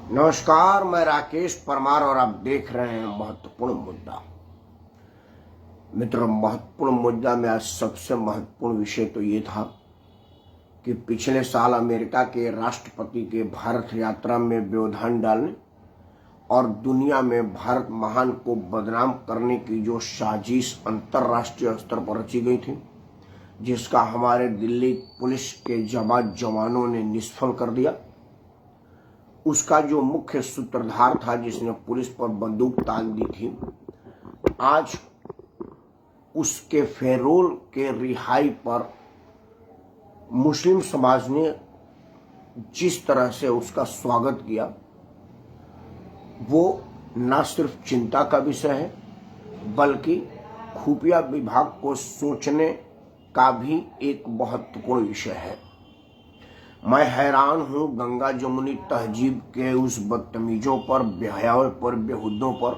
नमस्कार, मैं राकेश परमार और आप देख रहे हैं महत्वपूर्ण मुद्दा। मित्रों, महत्वपूर्ण मुद्दा में आज सबसे महत्वपूर्ण विषय तो ये था कि पिछले साल अमेरिका के राष्ट्रपति के भारत यात्रा में व्यवधान डालने और दुनिया में भारत महान को बदनाम करने की जो साजिश अंतर्राष्ट्रीय स्तर पर रची गई थी, जिसका हमारे दिल्ली पुलिस के जवानों ने निष्फल कर दिया, उसका जो मुख्य सूत्रधार था जिसने पुलिस पर बंदूक तान दी थी, आज उसके फेरोल के रिहाई पर मुस्लिम समाज ने जिस तरह से उसका स्वागत किया, वो न सिर्फ चिंता का विषय है बल्कि खुफिया विभाग को सोचने का भी एक महत्वपूर्ण विषय है। मैं हैरान हूं गंगा जमुनी तहजीब के उस बदतमीजों पर, बेहयाओं पर, बेहुदों पर,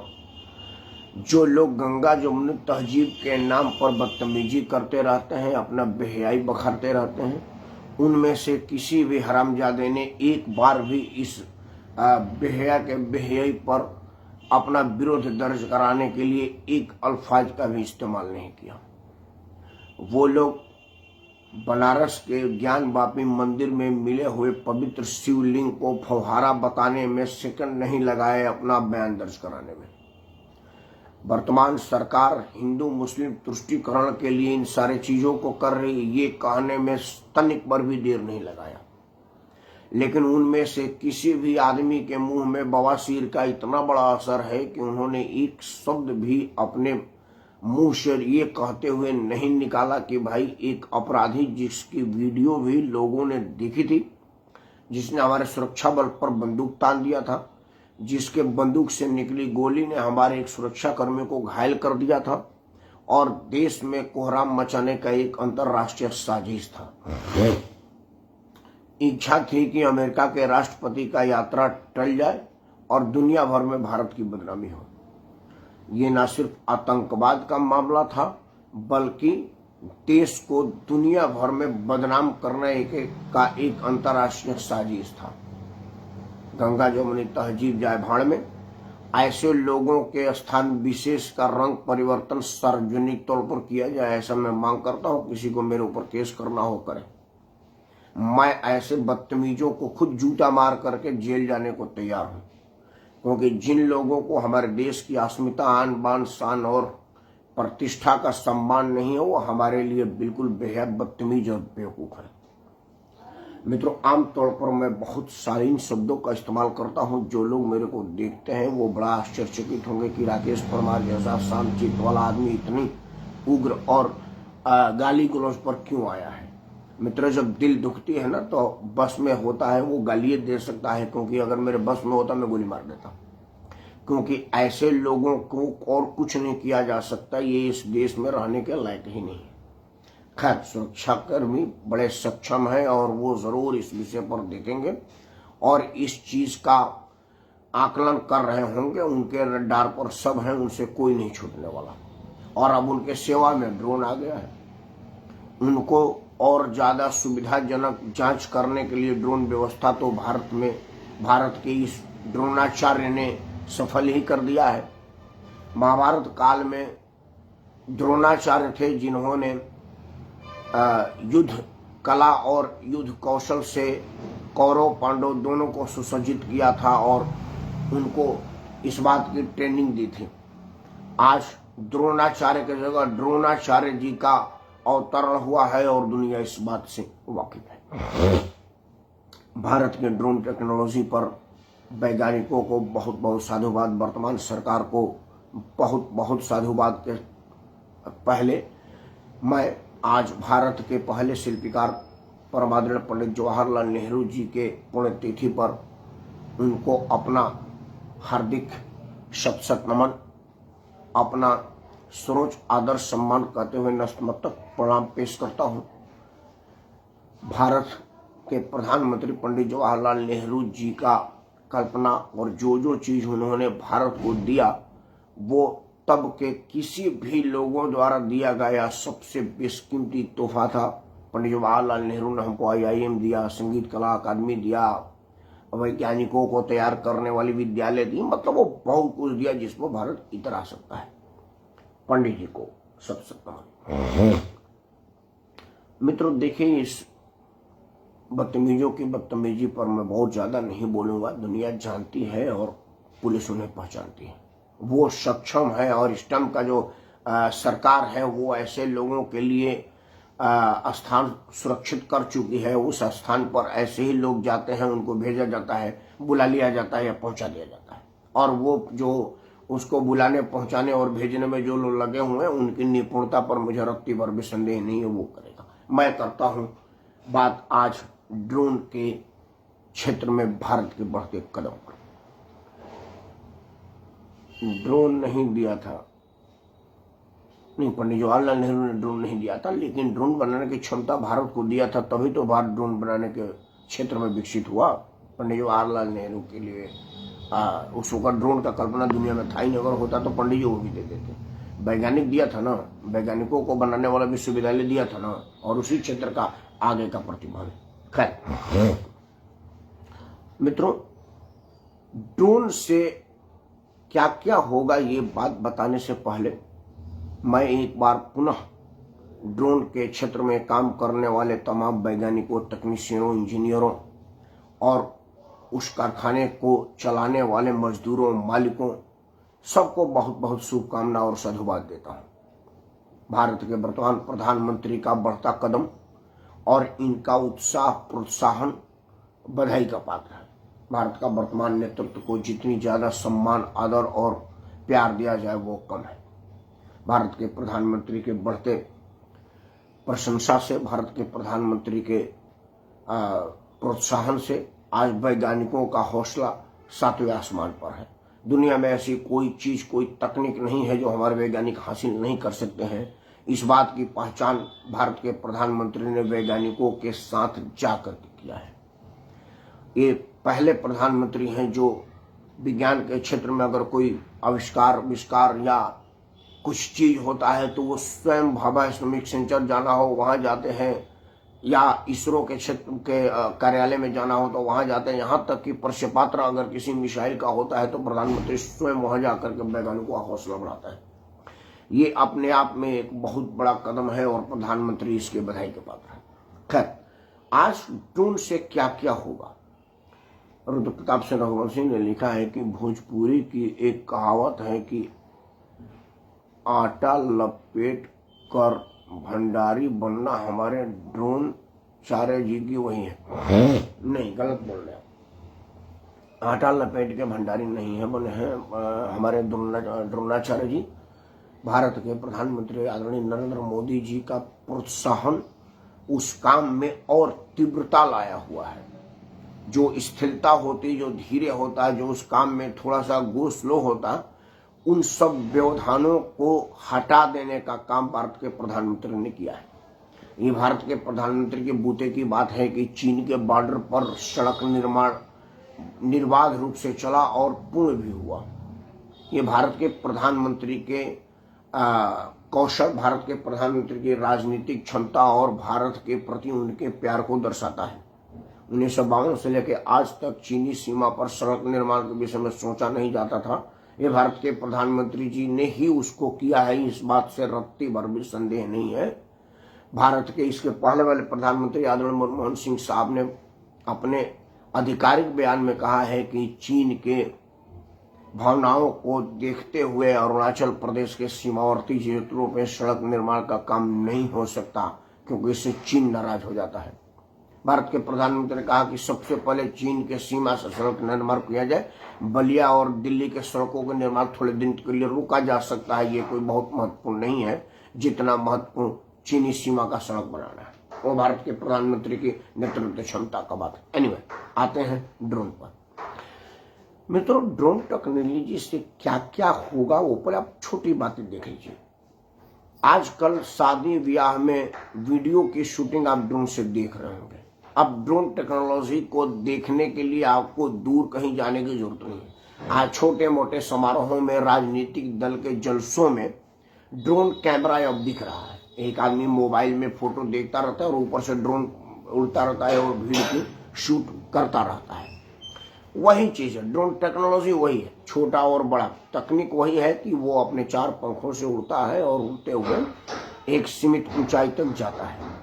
जो लोग गंगा जमुनी तहजीब के नाम पर बदतमीजी करते रहते हैं, अपना बेहयाई बखारते रहते हैं। उनमें से किसी भी हरामजादे ने एक बार भी इस बेहया के बेहयाई पर अपना विरोध दर्ज कराने के लिए एक अल्फाज का भी इस्तेमाल नहीं किया। वो लोग बनारस के ज्ञान वापी मंदिर में मिले हुए पवित्र शिवलिंग को फव्वारा बताने में सेकंड नहीं लगाए अपना बयान दर्ज कराने में। वर्तमान सरकार हिंदू मुस्लिम तुष्टीकरण के लिए इन सारे चीजों को कर रही, ये कहने में तनिक पर भी देर नहीं लगाया। लेकिन उनमें से किसी भी आदमी के मुंह में बवासीर का इतना बड़ा असर है कि उन्होंने एक शब्द भी अपने मुंह से ये कहते हुए नहीं निकाला कि भाई एक अपराधी जिसकी वीडियो भी लोगों ने देखी थी, जिसने हमारे सुरक्षा बल पर बंदूक तान दिया था, जिसके बंदूक से निकली गोली ने हमारे एक सुरक्षा कर्मी को घायल कर दिया था और देश में कोहराम मचाने का एक अंतर्राष्ट्रीय साजिश था। इच्छा थी कि अमेरिका के राष्ट्रपति का यात्रा टल जाए और दुनिया भर में भारत की बदनामी हो। ये न सिर्फ आतंकवाद का मामला था बल्कि देश को दुनिया भर में बदनाम करने का एक अंतर्राष्ट्रीय साजिश था। गंगा जमुनी तहजीब जाए भाड़ में, ऐसे लोगों के स्थान विशेष का रंग परिवर्तन सार्वजनिक तौर पर किया जाए, ऐसा मैं मांग करता हूं। किसी को मेरे ऊपर केस करना हो करे। मैं ऐसे बदतमीजों को खुद जूता मार करके जेल जाने को तैयार हूं, क्योंकि जिन लोगों को हमारे देश की अस्मिता, आन बान, शान और प्रतिष्ठा का सम्मान नहीं है, वो हमारे लिए बिल्कुल बेहद बदतमीज और बेवकूफ है। मित्रों, आमतौर पर मैं बहुत शालीन शब्दों का इस्तेमाल करता हूं। जो लोग मेरे को देखते हैं वो बड़ा आश्चर्यचकित होंगे कि राकेश परमार जैसा शांतचित्त वाला आदमी इतनी उग्र और गाली गलौज पर क्यों आया है। मित्र, जब दिल दुखती है ना तो बस में होता है वो गालियां दे सकता है, क्योंकि अगर मेरे बस में होता मैं गोली मार देता, क्योंकि ऐसे लोगों को और कुछ नहीं किया जा सकता। ये इस देश में रहने के लायक ही नहीं है। खैर, सुरक्षाकर्मी बड़े सक्षम हैं और वो जरूर इस विषय पर देखेंगे और इस चीज का आकलन कर रहे होंगे। उनके रडार पर सब हैं, उनसे कोई नहीं छूटने वाला। और अब उनके सेवा में ड्रोन आ गया है। उनको और ज्यादा सुविधाजनक जांच करने के लिए ड्रोन व्यवस्था तो भारत के इस ड्रोनाचार्य ने सफल ही कर दिया है। महाभारत काल में द्रोणाचार्य थे जिन्होंने युद्ध कला और युद्ध कौशल से कौरव पांडव दोनों को सुसज्जित किया था और उनको इस बात की ट्रेनिंग दी थी। आज द्रोणाचार्य की जगह ड्रोनाचार्य जी का अवतरण हुआ है और दुनिया इस बात से वाकिफ है। भारत के ड्रोन टेक्नोलॉजी पर वैज्ञानिकों को बहुत बहुत साधुवाद, वर्तमान सरकार को बहुत बहुत साधुवाद के पहले मैं आज भारत के पहले शिल्पकार परमादरणीय पंडित जवाहरलाल नेहरू जी के पुण्यतिथि पर उनको अपना हार्दिक शत शत नमन, अपना सर्वोच्च आदर सम्मान करते हुए नतमस्तक प्रणाम पेश करता हूं। भारत के प्रधानमंत्री पंडित जवाहरलाल नेहरू जी का कल्पना और जो जो चीज उन्होंने भारत को दिया, वो तब के किसी भी लोगों द्वारा दिया गया सबसे बेशकीमती तोहफा था। पंडित जवाहरलाल नेहरू ने हमको IIM दिया, संगीत कला अकादमी दिया, वैज्ञानिकों को तैयार करने वाली विद्यालय दी, मतलब वो बहुत कुछ दिया जिसमें भारत इतर आ सकता है। पंडित जी को सबसे पहले मित्रों देखिए, इस बदतमीजों की बदतमीजी पर मैं बहुत ज्यादा नहीं बोलूंगा। दुनिया जानती है और पुलिस उन्हें पहचानती है। वो सक्षम है और इस टाइम का जो सरकार है वो ऐसे लोगों के लिए स्थान सुरक्षित कर चुकी है। उस स्थान पर ऐसे ही लोग जाते हैं, उनको भेजा जाता है, बुला लिया जाता है या पहुंचा दिया जाता है। और वो जो उसको बुलाने पहुंचाने और भेजने में जो लोग लगे हुए हैं, उनकी निपुणता पर मुझे रत्ती भर भी संदेह नहीं है, वो करेगा। मैं करता हूं बात आज ड्रोन के क्षेत्र में भारत के बढ़ते कदम पर। ड्रोन नहीं दिया था, नहीं, पंडित जवाहरलाल नेहरू ने ड्रोन नहीं दिया था, लेकिन ड्रोन बनाने की क्षमता भारत को दिया था, तभी तो भारत ड्रोन बनाने के क्षेत्र में विकसित हुआ। पंडित जवाहरलाल नेहरू के लिए उस वक्त ड्रोन का कल्पना दुनिया में था ही नहीं। अगर होता तो पंडित जी वो भी दे देते। वैज्ञानिक दिया था ना, वैज्ञानिकों को बनाने वाला विश्वविद्यालय दिया था ना, और उसी क्षेत्र का आगे का प्रतिभा। खैर मित्रों, ड्रोन से क्या क्या होगा ये बात बताने से पहले मैं एक बार पुनः ड्रोन के क्षेत्र में काम करने वाले तमाम वैज्ञानिकों, तकनीशियनों, इंजीनियरों और उस कारखाने को चलाने वाले मजदूरों, मालिकों, सबको बहुत बहुत शुभकामना और साधुवाद देता हूं। भारत के वर्तमान प्रधानमंत्री का बढ़ता कदम और इनका उत्साह, प्रोत्साहन बधाई का पात्र है। भारत का वर्तमान नेतृत्व को जितनी ज्यादा सम्मान, आदर और प्यार दिया जाए वो कम है। भारत के प्रधानमंत्री के बढ़ते प्रशंसा से, भारत के प्रधानमंत्री के प्रोत्साहन से आज वैज्ञानिकों का हौसला 7वें आसमान पर है। दुनिया में ऐसी कोई चीज, कोई तकनीक नहीं है जो हमारे वैज्ञानिक हासिल नहीं कर सकते हैं। इस बात की पहचान भारत के प्रधानमंत्री ने वैज्ञानिकों के साथ जाकर किया है। ये पहले प्रधानमंत्री हैं जो विज्ञान के क्षेत्र में अगर कोई आविष्कार या कुछ चीज होता है तो वो स्वयं भाभा श्रमिक सेंटर जाना हो वहां जाते हैं, या इसरो के क्षेत्र के कार्यालय में जाना हो तो वहां जाते हैं। यहाँ तक कि प्रक्षेपास्त्र अगर किसी मिसाइल का होता है तो प्रधानमंत्री स्वयं वहां जाकर के वैज्ञानिकों का हौसला बढ़ाता है। ये अपने आप में एक बहुत बड़ा कदम है और प्रधानमंत्री इसके बधाई के पात्र है। खैर, आज ड्रोन से क्या क्या होगा। रुद्रप्रताप सिंह रघुवंशी ने लिखा है कि भोजपुरी की एक कहावत है कि आटा लपेट कर भंडारी बनना हमारे ड्रोन चार्य जी की वही है। नहीं, गलत बोल रहे हैं। आटा लपेट के भंडारी नहीं है, बने हैं हमारे द्रोणाचार्य जी। भारत के प्रधानमंत्री आदरणीय नरेंद्र मोदी जी का प्रोत्साहन उस काम में और तीव्रता लाया हुआ है। जो स्थिरता होती, जो धीरे होता है, जो उस काम में थोड़ा सा गो स्लो होता, उन सब व्यवधानों को हटा देने का काम भारत के प्रधानमंत्री ने किया है। ये भारत के प्रधानमंत्री के बूते की बात है कि चीन के बॉर्डर पर सड़क निर्माण निर्बाध रूप से चला और पूर्ण भी हुआ। ये भारत के प्रधानमंत्री के कौशल, भारत के प्रधानमंत्री की राजनीतिक क्षमता और भारत के प्रति उनके प्यार को दर्शाता है। 1952 से लेकर आज तक चीनी सीमा पर सड़क निर्माण के विषय में सोचा नहीं जाता था। ये भारत के प्रधानमंत्री जी ने ही उसको किया है, इस बात से रत्ती भर भी संदेह नहीं है। भारत के इसके पहले वाले प्रधानमंत्री आदरणीय मनमोहन सिंह साहब ने अपने आधिकारिक बयान में कहा है कि चीन के भावनाओं को देखते हुए अरुणाचल प्रदेश के सीमावर्ती क्षेत्रों में सड़क निर्माण का काम नहीं हो सकता, क्योंकि इससे चीन नाराज हो जाता है। भारत के प्रधानमंत्री ने कहा कि सबसे पहले चीन के सीमा से सड़क निर्माण किया जाए। बलिया और दिल्ली के सड़कों का निर्माण थोड़े दिन के लिए रुका जा सकता है, ये कोई बहुत महत्वपूर्ण नहीं है जितना महत्वपूर्ण चीनी सीमा का सड़क बनाना है। वो भारत के प्रधानमंत्री की नेतृत्व क्षमता का बात है। एनीवे, आते हैं ड्रोन पर। मित्रों, ड्रोन टेक्नोलॉजी से क्या क्या होगा वो पर आप छोटी बातें देख लीजिए। आजकल शादी ब्याह में वीडियो की शूटिंग आप ड्रोन से देख रहे होंगे। अब ड्रोन टेक्नोलॉजी को देखने के लिए आपको दूर कहीं जाने की जरूरत नहीं है। आज छोटे मोटे समारोहों में, राजनीतिक दल के जलसों में ड्रोन कैमरा अब दिख रहा है। एक आदमी मोबाइल में फोटो देखता रहता है और ऊपर से ड्रोन उड़ता रहता है और भीड़ की शूट करता रहता है। वही चीज है, ड्रोन टेक्नोलॉजी वही है, छोटा और बड़ा तकनीक वही है कि वो अपने 4 पंखों से उड़ता है और उड़ते हुए एक सीमित ऊंचाई तक जाता है।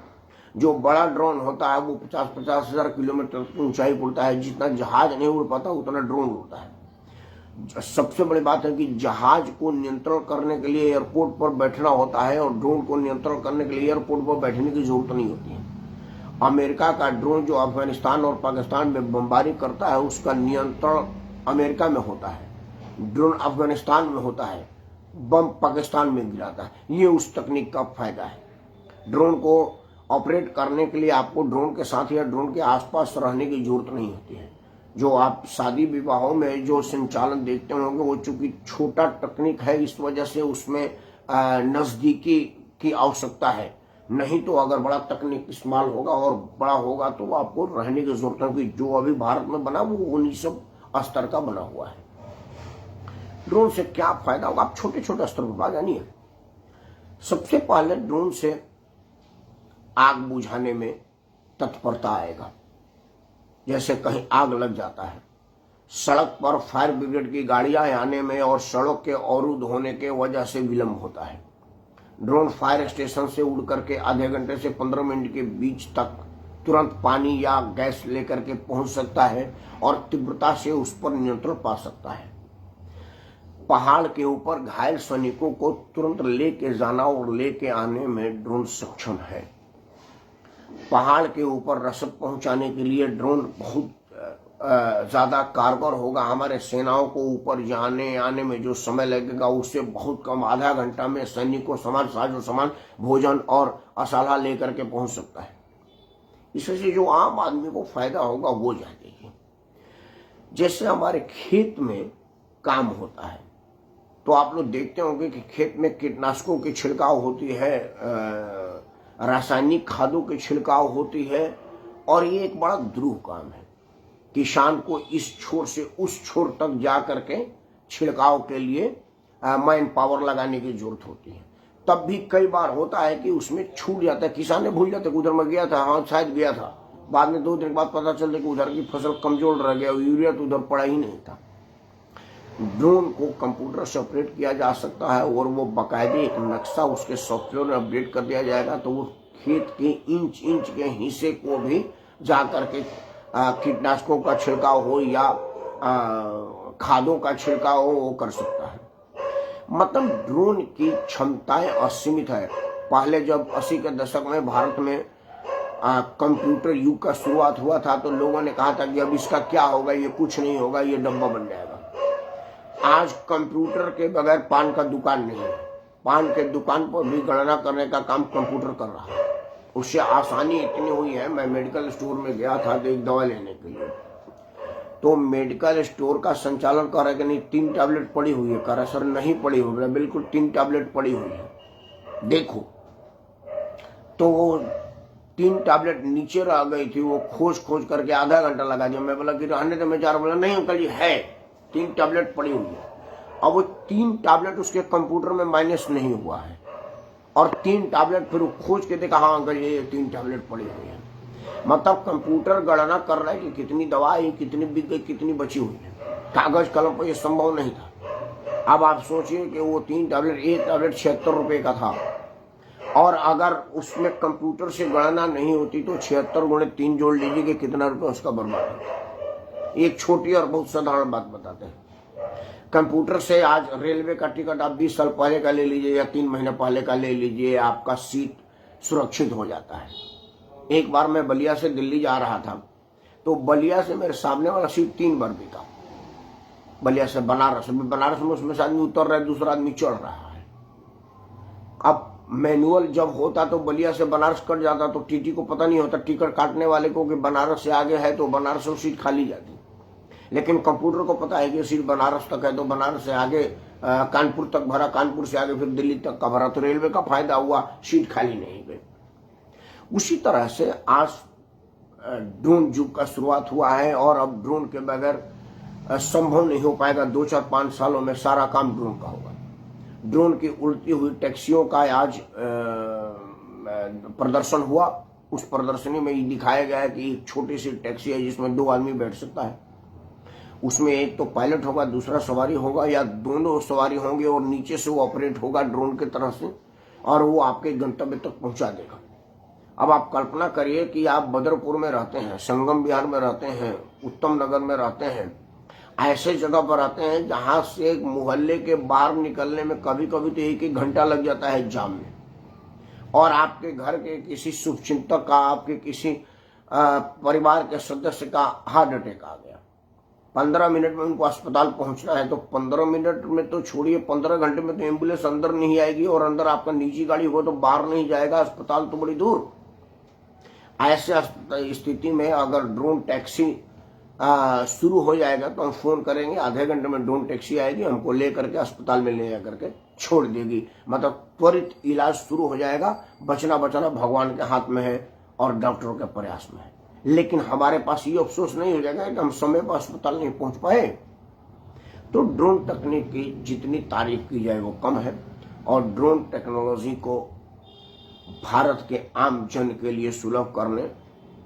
जो बड़ा ड्रोन होता है वो 50-50 हजार किलोमीटर की ऊंचाई पर उड़ता है। जितना जहाज नहीं उड़ पाता उतना ड्रोन उड़ता है। सबसे बड़ी बात है कि जहाज को नियंत्रण करने के लिए एयरपोर्ट पर बैठना होता है और ड्रोन को नियंत्रण करने के लिए एयरपोर्ट पर बैठने की जरूरत नहीं होती है। अमेरिका का ड्रोन जो अफगानिस्तान और पाकिस्तान में बमबारी करता है उसका नियंत्रण अमेरिका में होता है, ड्रोन अफगानिस्तान में होता है, बम पाकिस्तान में गिराता है। ये उस तकनीक का फायदा है। ड्रोन को ऑपरेट करने के लिए आपको ड्रोन के साथ या ड्रोन के आसपास रहने की जरूरत नहीं होती है। जो आप शादी विवाहों में जो संचालन देखते होंगे वो चूंकि छोटा तकनीक है, इस वजह से उसमें नजदीकी की आवश्यकता है। नहीं तो अगर बड़ा तकनीक इस्तेमाल होगा और बड़ा होगा तो आपको रहने की जरूरत होगी। जो अभी भारत में बना वो 1900 स्तर का बना हुआ है। ड्रोन से क्या फायदा होगा, आप छोटे छोटे स्तर पर बात जानिए। सबसे पहले ड्रोन से आग बुझाने में तत्परता आएगा। जैसे कहीं आग लग जाता है, सड़क पर फायर ब्रिगेड की गाड़ियां आने में और सड़क के अवरुद्ध होने के वजह से विलंब होता है। ड्रोन फायर स्टेशन से उड़ करके आधे घंटे से 15 मिनट के बीच तक तुरंत पानी या गैस लेकर के पहुंच सकता है और तीव्रता से उस पर नियंत्रण पा सकता है। पहाड़ के ऊपर घायल सैनिकों को तुरंत लेके जाना और लेके आने में ड्रोन सक्षम है। पहाड़ के ऊपर रसद पहुंचाने के लिए ड्रोन बहुत ज्यादा कारगर होगा। हमारे सेनाओं को ऊपर जाने आने में जो समय लगेगा उससे बहुत कम, आधा घंटा में सैनिकों सामान, साजो सामान, भोजन और असाला लेकर के पहुंच सकता है। इससे जो आम आदमी को फायदा होगा वो जानेंगे। जैसे हमारे खेत में काम होता है तो आप लोग देखते होंगे कि खेत में कीटनाशकों की छिड़काव होती है, रासायनिक खादों की छिड़काव होती है और ये एक बड़ा दुरूह काम है। किसान को इस छोर से उस छोर तक जा करके छिड़काव के लिए मैन पावर लगाने की जरूरत होती है। तब भी कई बार होता है कि उसमें छूट जाता है, किसान ने भूल जाता है उधर में गया था, हाँ शायद गया था, बाद में 2 दिन बाद पता चलता कि उधर की फसल कमजोर रह गया, यूरिया तो उधर पड़ा ही नहीं था। ड्रोन को कंप्यूटर से ऑपरेट किया जा सकता है और वो बाकायदे एक नक्शा उसके सॉफ्टवेयर में अपडेट कर दिया जाएगा तो वो खेत के इंच इंच के हिस्से को भी जा करके कीटनाशकों का छिड़काव हो या खादों का छिड़काव हो वो कर सकता है। मतलब ड्रोन की क्षमताएं असीमित है। पहले जब 80 के दशक में भारत में कंप्यूटर युग का शुरुआत हुआ था तो लोगों ने कहा था कि अब इसका क्या होगा, ये कुछ नहीं होगा, ये डब्बा बन जाएगा। आज कंप्यूटर के बगैर पान का दुकान नहीं है। पान के दुकान पर भी गणना करने का काम कंप्यूटर कर रहा है। उससे आसानी इतनी हुई है, मैं मेडिकल स्टोर में गया था तो एक दवा लेने के लिए, तो मेडिकल स्टोर का संचालन कर रहा है कि नहीं 3 टैबलेट पड़ी हुई है। कह रहा सर नहीं पड़ी हुई, बिल्कुल 3 टैबलेट पड़ी हुई है, देखो। तो वो 3 टैबलेट नीचे रह गई थी, वो खोज खोज करके आधा घंटा लगा दिया। मैं बोला कि रहने दे, मैं जा रहा। बोला नहीं अंकल जी है 3 टैबलेट पड़ी हुई है। अब वो 3 टैबलेट उसके कंप्यूटर में माइनस नहीं हुआ है और 3 टैबलेट फिर खोज के देखा, हाँ अंकल ये 3 टैबलेट पड़ी हुई है। मतलब कंप्यूटर गणना कर रहा है कि कितनी दवा है, कितनी बिक गई, कितनी बची हुई है। कागज कलम पर यह संभव नहीं था। अब आप सोचिए कि वो 3 टैबलेट, एक टैबलेट 76 रुपए का था और अगर उसमें कंप्यूटर से गणना नहीं होती तो 76 गुणे 3 जोड़ लीजिए कि कितना रुपये उसका बर्बाद है। एक छोटी और बहुत साधारण बात बताते हैं। कंप्यूटर से आज रेलवे का टिकट आप 20 साल पहले का ले लीजिए या 3 महीने पहले का ले लीजिए, आपका सीट सुरक्षित हो जाता है। एक बार मैं बलिया से दिल्ली जा रहा था तो बलिया से मेरे सामने वाला सीट 3 बार बिका। बलिया से बनारस में उसमें से आदमी उतर रहा है, दूसरा आदमी चढ़ रहा है। अब मैनुअल जब होता तो बलिया से बनारस कट जाता तो टीटी को पता नहीं होता, टिकट काटने वाले को कि बनारस से आगे है तो बनारस से सीट खाली जाती। लेकिन कंप्यूटर को पता है कि सीट बनारस तक है तो बनारस से आगे कानपुर तक भरा, कानपुर से आगे फिर दिल्ली तक का भरा, तो रेलवे का फायदा हुआ, सीट खाली नहीं गई। उसी तरह से आज ड्रोन युग का शुरुआत हुआ है और अब ड्रोन के बगैर संभव नहीं हो पाएगा। 2, 4, 5 सालों में सारा काम ड्रोन का होगा। ड्रोन की उड़ती हुई टैक्सियों का आज प्रदर्शन हुआ। उस प्रदर्शनी में ये दिखाया गया है कि एक छोटी सी टैक्सी है जिसमें 2 आदमी बैठ सकता है। उसमें एक तो पायलट होगा, दूसरा सवारी होगा, या दोनों सवारी होंगे और नीचे से वो ऑपरेट होगा ड्रोन की तरह से, और वो आपके गंतव्य तक पहुंचा देगा। अब आप कल्पना करिए कि आप बदरपुर में रहते हैं, संगम विहार में रहते हैं, उत्तम नगर में रहते हैं, ऐसे जगह पर रहते हैं जहां से मोहल्ले के बाहर निकलने में कभी कभी तो 1-1 घंटा लग जाता है जाम में, और आपके घर के किसी शुभचिंतक का, आपके किसी परिवार के सदस्य का हार्ट अटैक आ गया, 15 मिनट में उनको अस्पताल पहुंचना है, तो 15 मिनट में तो छोड़िए, 15 घंटे में तो एम्बुलेंस अंदर नहीं आएगी, और अंदर आपका निजी गाड़ी हो तो बाहर नहीं जाएगा, अस्पताल तो बड़ी दूर। ऐसे स्थिति में अगर ड्रोन टैक्सी शुरू हो जाएगा तो हम फोन करेंगे, आधे घंटे में ड्रोन टैक्सी आएगी, हमको लेकर के अस्पताल में ले जाकर के छोड़ देगी। मतलब त्वरित इलाज शुरू हो जाएगा। बचना बचाना भगवान के हाथ में है और डॉक्टरों के प्रयास में है। लेकिन हमारे पास ये अफसोस नहीं हो जाएगा कि हम समय पर अस्पताल नहीं पहुंच पाए। तो ड्रोन तकनीक की जितनी तारीफ की जाए वो कम है, और ड्रोन टेक्नोलॉजी को भारत के आम जन के लिए सुलभ करने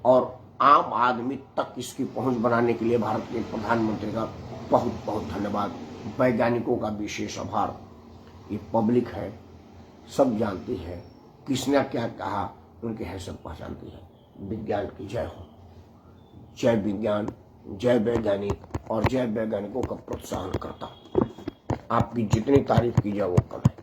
और आम आदमी तक इसकी पहुंच बनाने के लिए भारत के प्रधानमंत्री का बहुत बहुत धन्यवाद। वैज्ञानिकों का विशेष आभार। ये पब्लिक है, सब जानती है किसने क्या कहा, उनकी हैसियत पहचानती है। विज्ञान की जय हो। जय विज्ञान, जय वैज्ञानिक, और जय वैज्ञानिकों का प्रोत्साहन करता। आपकी जितनी तारीफ की जाए वो कम है।